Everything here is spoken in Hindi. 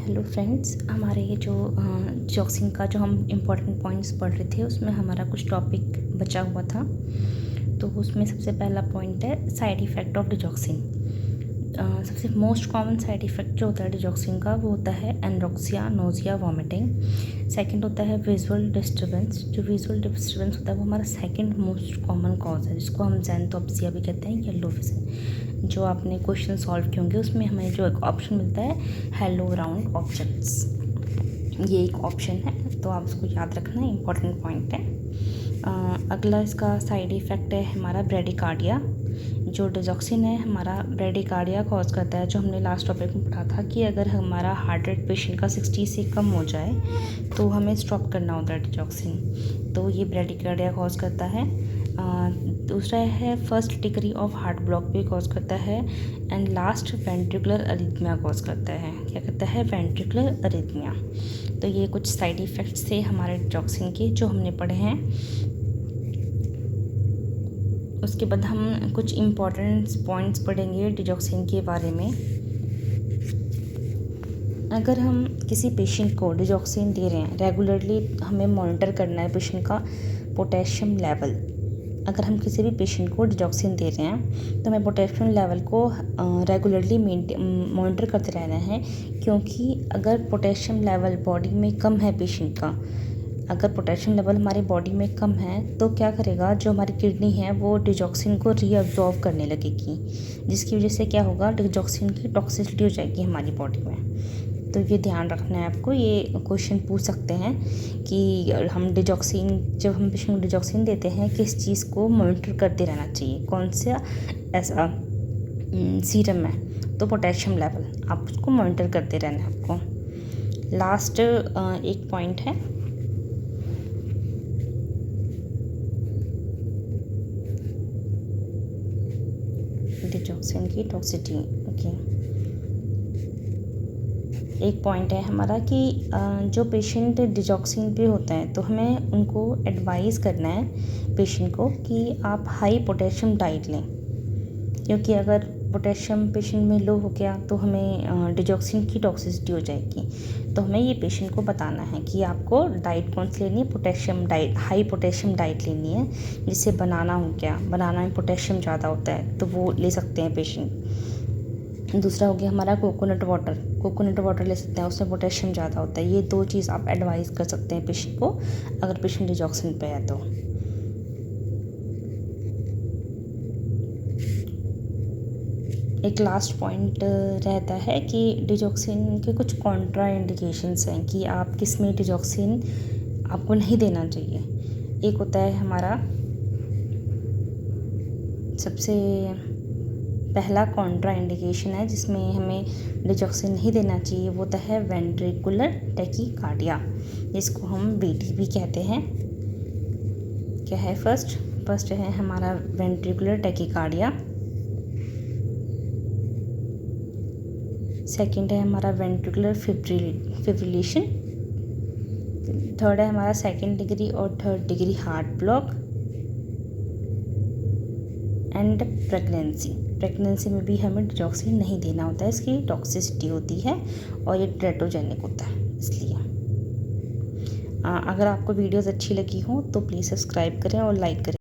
हेलो फ्रेंड्स, हमारे ये जो डिजॉक्सिन का जो हम इम्पोर्टेंट पॉइंट्स पढ़ रहे थे उसमें हमारा कुछ टॉपिक बचा हुआ था। तो उसमें सबसे पहला पॉइंट है साइड इफ़ेक्ट ऑफ डिजॉक्सिन। सबसे मोस्ट कॉमन साइड इफ़ेक्ट जो होता है डिजॉक्सिन का वो होता है एनोरेक्सिया, नोजिया, वॉमिटिंग। सेकंड होता है विजुअल डिस्टर्बेंस। जो विजुअल डिस्टर्बेंस होता है वो हमारा सेकंड मोस्ट कॉमन कॉज है, जिसको हम ज़ैनथोप्सिया भी कहते हैं, येलो विजन। जो आपने क्वेश्चन सॉल्व किए होंगे उसमें हमें जो एक ऑप्शन मिलता है हेलो राउंड ऑब्जेक्ट्स, ये एक ऑप्शन है, तो आप उसको याद रखना, इम्पॉर्टेंट पॉइंट है। अगला इसका साइड इफ़ेक्ट है हमारा ब्रेडिकार्डिया। जो डिजॉक्सिन है हमारा ब्रेडिकार्डिया कॉज करता है। जो हमने लास्ट टॉपिक में पढ़ा था कि अगर हमारा हार्ट रेट पेशेंट का 60 से कम हो जाए तो हमें स्टॉप करना होता है डिजॉक्सिन, तो ये ब्रेडिकार्डिया कॉज करता है। दूसरा है first degree of heart block भी कॉज करता है। And last ventricular arrhythmia cause करता है। क्या करता है? Ventricular arrhythmia. तो ये कुछ साइड इफ़ेक्ट्स थे हमारे डिजॉक्सिन के जो हमने पढ़े हैं। उसके बाद हम कुछ इम्पॉर्टेंट पॉइंट्स पढ़ेंगे डिजॉक्सिन के बारे में। अगर हम किसी पेशेंट को डिजॉक्सिन दे रहे हैं, रेगुलरली हमें मॉनिटर करना है पेशेंट का पोटेशियम लेवल। अगर हम किसी भी पेशेंट को डिजॉक्सिन दे रहे हैं तो हमें पोटेशियम लेवल को रेगुलरली मॉनिटर करते रहना है, क्योंकि अगर पोटेशियम लेवल बॉडी में कम है पेशेंट का, अगर पोटेशियम लेवल हमारी बॉडी में कम है तो क्या करेगा, जो हमारी किडनी है वो डिजॉक्सिन को रीअब्जॉर्ब करने लगेगी, जिसकी वजह से क्या होगा, डिजॉक्सिन की टॉक्सिसिटी हो जाएगी हमारी बॉडी में। तो ये ध्यान रखना है आपको। ये क्वेश्चन पूछ सकते हैं कि हम डिजॉक्सिन, जब हम पेशेंट को डिजॉक्सिन देते हैं किस चीज़ को मॉनिटर करते रहना चाहिए, कौन सा ऐसा सीरम है, तो पोटेशियम लेवल आप उसको मॉनिटर करते रहना है आपको। लास्ट एक पॉइंट है डिजॉक्सिन की टॉक्सिसिटी। ओके, एक पॉइंट है हमारा कि जो पेशेंट डिजॉक्सिन पे होता है तो हमें उनको एडवाइस करना है पेशेंट को कि आप हाई पोटेशियम डाइट लें, क्योंकि अगर पोटेशियम पेशेंट में लो हो गया तो हमें डिजॉक्सिन की टॉक्सिसिटी हो जाएगी। तो हमें ये पेशेंट को बताना है कि आपको डाइट कौन सी लेनी है, potassium diet, high potassium diet लेनी है। जिससे बनाना हो गया, बनाना में पोटेशियम ज़्यादा होता है तो वो ले सकते हैं पेशेंट। दूसरा हो गया हमारा कोकोनट वाटर, कोकोनट वाटर ले सकते हैं, उसमें पोटेशियम ज़्यादा होता है। ये दो चीज़ आप एडवाइस कर सकते हैं पेशेंट को अगर पेशेंट डिजॉक्सिन पे है तो। एक लास्ट पॉइंट रहता है कि डिजॉक्सिन के कुछ कॉन्ट्रा इंडिकेशंस हैं कि आप किस में डिजॉक्सिन आपको नहीं देना चाहिए। एक होता है हमारा सबसे पहला कॉन्ट्रा इंडिकेशन है जिसमें हमें डिजॉक्सिन नहीं देना चाहिए, वो होता है वेंट्रिकुलर टैकीकार्डिया, जिसको हम वीटी भी कहते हैं। क्या है? फर्स्ट है हमारा वेंट्रिकुलर टैकीकार्डिया। सेकंड है हमारा वेंट्रिकुलर फिब्रिलेशन। थर्ड है हमारा सेकंड डिग्री और third degree heart block. And pregnancy में भी हमें डिजॉक्सिन नहीं देना होता है, इसकी टॉक्सिसिटी होती है और ये टेरेटोजेनिक होता है। इसलिए अगर आपको वीडियोस अच्छी लगी हो तो प्लीज़ सब्सक्राइब करें और लाइक करें।